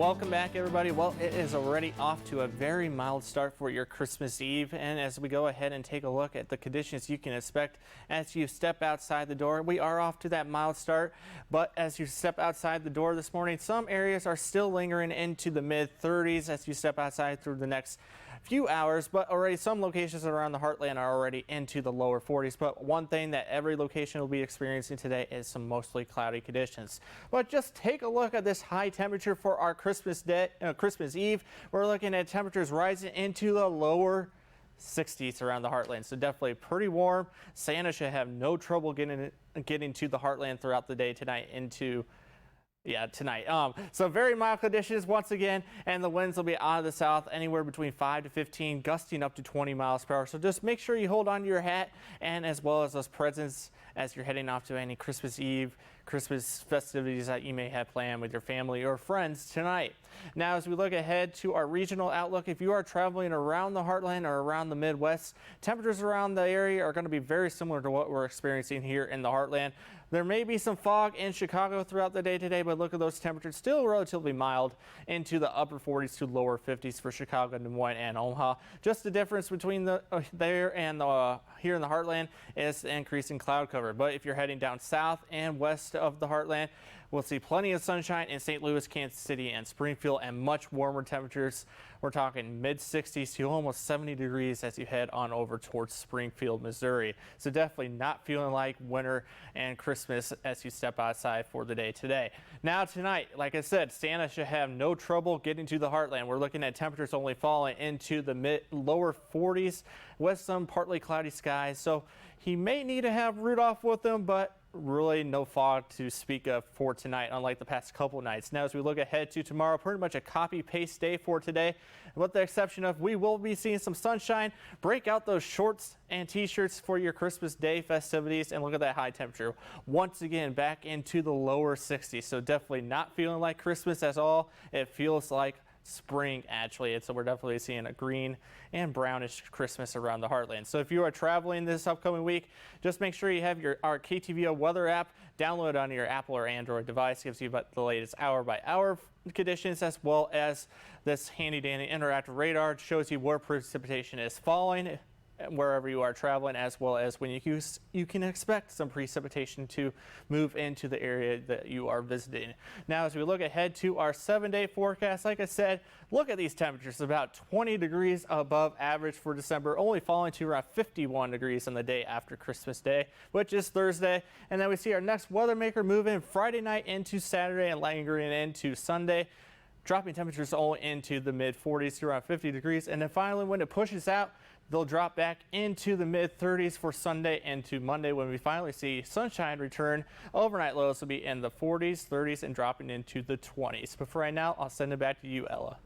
Welcome back, everybody. Well, it is already off to a very mild start for your Christmas Eve. And as we go ahead and take a look at the conditions you can expect as you step outside the door, we are off to that mild start. But as you step outside the door this morning, some areas are still lingering into the mid 30s as you step outside through the next few hours. But already some locations around the heartland are already into the lower 40s. But one thing that every location will be experiencing today is some mostly cloudy conditions. But just take a look at this high temperature for our Christmas Eve. We're looking at temperatures rising into the lower 60s around the heartland, so definitely pretty warm. Santa should have no trouble getting to the heartland throughout the day tonight tonight. So very mild conditions once again, and the winds will be out of the south anywhere between 5 to 15, gusting up to 20 miles per hour. So just make sure you hold on to your hat and as well as those presents as you're heading off to any Christmas Eve, Christmas festivities that you may have planned with your family or friends tonight. Now, as we look ahead to our regional outlook, if you are traveling around the heartland or around the Midwest, temperatures around the area are going to be very similar to what we're experiencing here in the heartland. There may be some fog in Chicago throughout the day today, but look at those temperatures, still relatively mild into the upper 40s to lower 50s for Chicago, Des Moines, and Omaha. Just the difference between there and here in the heartland is the increase in cloud cover. But if you're heading down south and west of the heartland, we'll see plenty of sunshine in St. Louis, Kansas City, and Springfield, and much warmer temperatures. We're talking mid 60s to almost 70 degrees as you head on over towards Springfield, Missouri. So definitely not feeling like winter and Christmas as you step outside for the day today. Now tonight, like I said, Santa should have no trouble getting to the heartland. We're looking at temperatures only falling into the lower 40s with some partly cloudy skies. So he may need to have Rudolph with him, but really no fog to speak of for tonight, unlike the past couple nights. Now, as we look ahead to tomorrow, pretty much a copy-paste day for today, with the exception of we will be seeing some sunshine. Break out those shorts and t-shirts for your Christmas Day festivities, and look at that high temperature. Once again, back into the lower 60s, so definitely not feeling like Christmas at all. It feels like spring, actually. And so we're definitely seeing a green and brownish Christmas around the heartland. So if you are traveling this upcoming week, just make sure you have our KTVO weather app downloaded on your Apple or Android device. Gives you the latest hour-by-hour conditions, as well as this handy-dandy interactive radar. It shows you where precipitation is falling wherever you are traveling, as well as when you can expect some precipitation to move into the area that you are visiting. Now, as we look ahead to our 7-day forecast, like I said, look at these temperatures, about 20 degrees above average for December, only falling to around 51 degrees on the day after Christmas Day, which is Thursday. And then we see our next weather maker move in Friday night into Saturday and lingering into Sunday, dropping temperatures only into the mid 40s to around 50 degrees. And then finally, when it pushes out, they'll drop back into the mid 30s for Sunday and to Monday, when we finally see sunshine return. Overnight lows will be in the 40s, 30s, and dropping into the 20s. But for right now, I'll send it back to you, Ella.